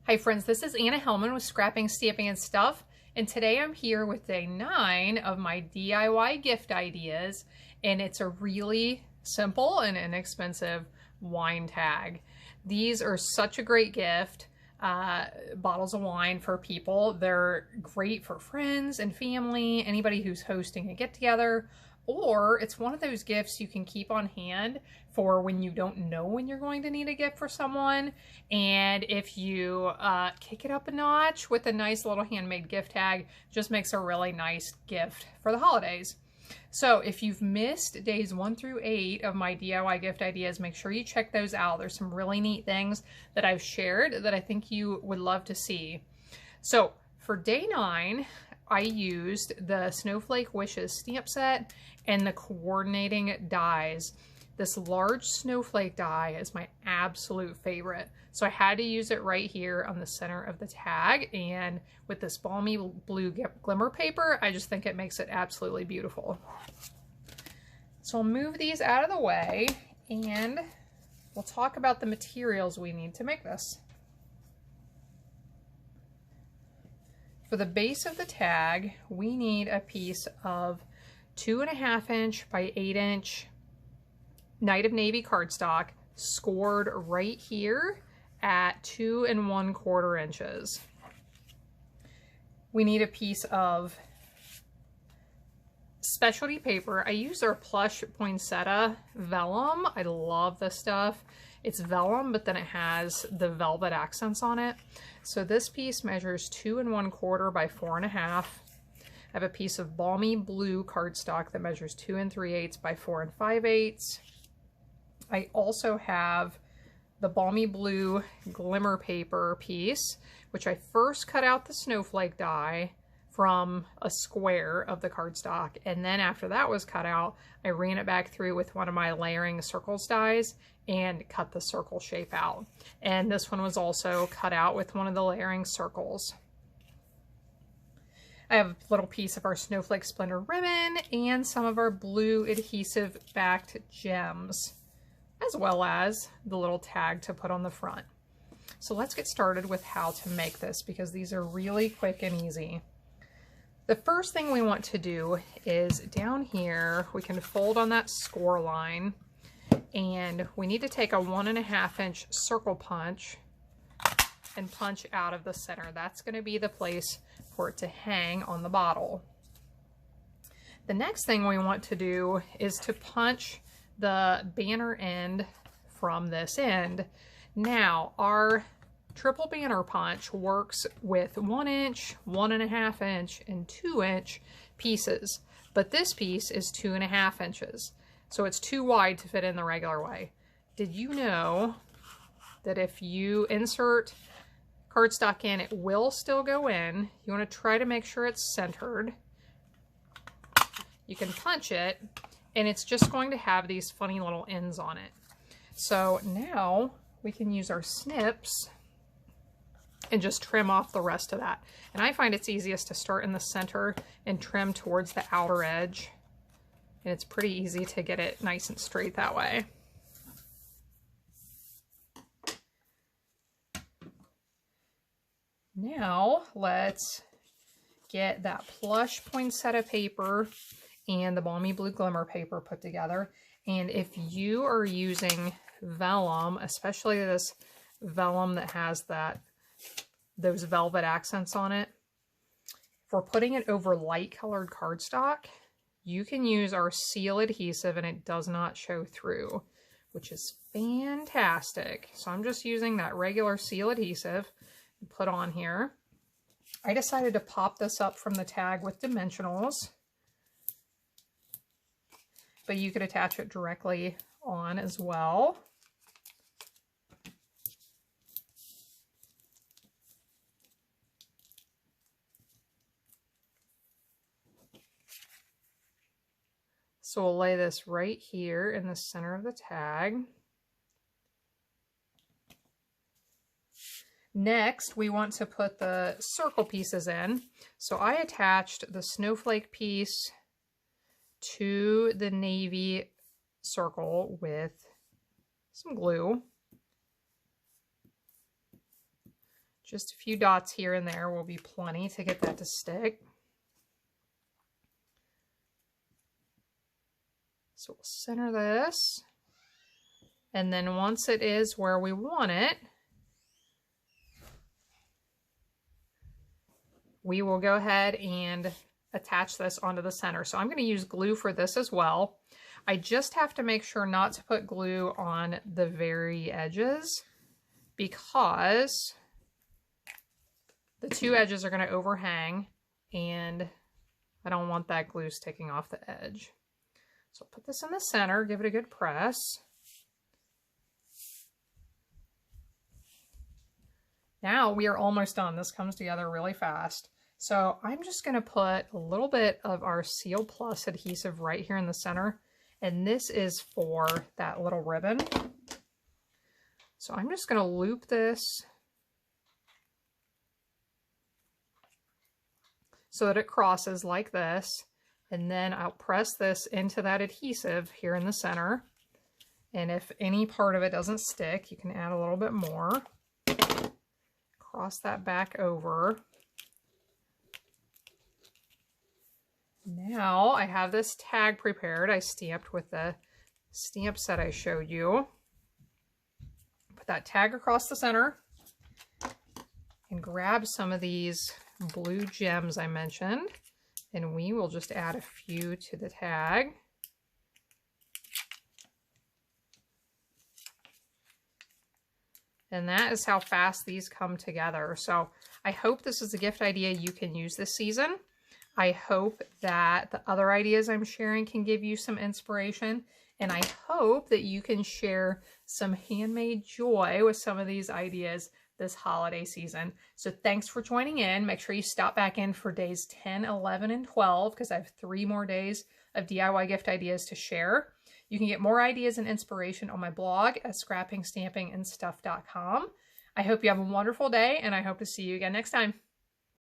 Hi friends, this is Anna Hellman with Scrapping, Stamping, and Stuff, and today I'm here with day 9 of my DIY gift ideas, and it's a really simple and inexpensive wine tag. These are such a great gift, bottles of wine for people. They're great for friends and family, anybody who's hosting a get-together, or it's one of those gifts you can keep on hand for when you don't know when you're going to need a gift for someone. And if you kick it up a notch with a nice little handmade gift tag, just makes a really nice gift for the holidays. So if you've missed days 1 through 8 of my DIY gift ideas, make sure you check those out. There's some really neat things that I've shared that I think you would love to see. So for day 9, I used the Snowflake Wishes stamp set and the coordinating dies. This large snowflake die is my absolute favorite. So I had to use it right here on the center of the tag, and with this balmy blue glimmer paper, I just think it makes it absolutely beautiful. So I'll move these out of the way and we'll talk about the materials we need to make this. For the base of the tag, we need a piece of 2.5 inch by 8 inch Night of Navy cardstock, scored right here at 2 1/4 inches. We need a piece of specialty paper. I use our plush poinsettia vellum. I love this stuff. It's vellum, but then it has the velvet accents on it. So this piece measures 2 1/4 by 4.5. I have a piece of balmy blue cardstock that measures 2 3/8 by 4 5/8. I also have the balmy blue glimmer paper piece, which I first cut out the snowflake die from a square of the cardstock, and then after that was cut out, I ran it back through with one of my layering circles dies and cut the circle shape out. And this one was also cut out with one of the layering circles. I have a little piece of our Snowflake Splendor ribbon and some of our blue adhesive backed gems, as well as the little tag to put on the front. So let's get started with how to make this, because these are really quick and easy. The first thing we want to do is down here, we can fold on that score line, and we need to take a 1.5 inch circle punch and punch out of the center. That's going to be the place for it to hang on the bottle. The next thing we want to do is to punch the banner end from this end. Now, our triple banner punch works with 1 inch, 1.5 inch, and 2 inch pieces, but this piece is 2.5 inches, so it's too wide to fit in the regular way. Did you know that if you insert cardstock in, it will still go in? You want to try to make sure it's centered. You can punch it, and it's just going to have these funny little ends on it. So now we can use our snips and just trim off the rest of that. And I find it's easiest to start in the center and trim towards the outer edge. And it's pretty easy to get it nice and straight that way. Now let's get that plush poinsettia paper and the balmy blue glimmer paper put together. And if you are using vellum, especially this vellum that has those velvet accents on it, for putting it over light colored cardstock, you can use our seal adhesive and it does not show through, which is fantastic. So I'm just using that regular seal adhesive to put on here. I decided to pop this up from the tag with dimensionals, but you could attach it directly on as well. So we'll lay this right here in the center of the tag. Next, we want to put the circle pieces in. So I attached the snowflake piece to the navy circle with some glue. Just a few dots here and there will be plenty to get that to stick. So we'll center this. And then once it is where we want it, we will go ahead and attach this onto the center. So I'm going to use glue for this as well. I just have to make sure not to put glue on the very edges because the two edges are going to overhang and I don't want that glue sticking off the edge. So I'll put this in the center, give it a good press. Now we are almost done. This comes together really fast. So I'm just going to put a little bit of our Seal Plus adhesive right here in the center. And this is for that little ribbon. So I'm just going to loop this so that it crosses like this. And then I'll press this into that adhesive here in the center. And if any part of it doesn't stick, you can add a little bit more. Cross that back over. Now I have this tag prepared. I stamped with the stamp set I showed you. Put that tag across the center and grab some of these blue gems I mentioned. And we will just add a few to the tag. And that is how fast these come together. So I hope this is a gift idea you can use this season. I hope that the other ideas I'm sharing can give you some inspiration. And I hope that you can share some handmade joy with some of these ideas this holiday season. So thanks for joining in. Make sure you stop back in for days 10, 11, and 12 because I have 3 more days of DIY gift ideas to share. You can get more ideas and inspiration on my blog at scrappingstampingandstuff.com. I hope you have a wonderful day and I hope to see you again next time.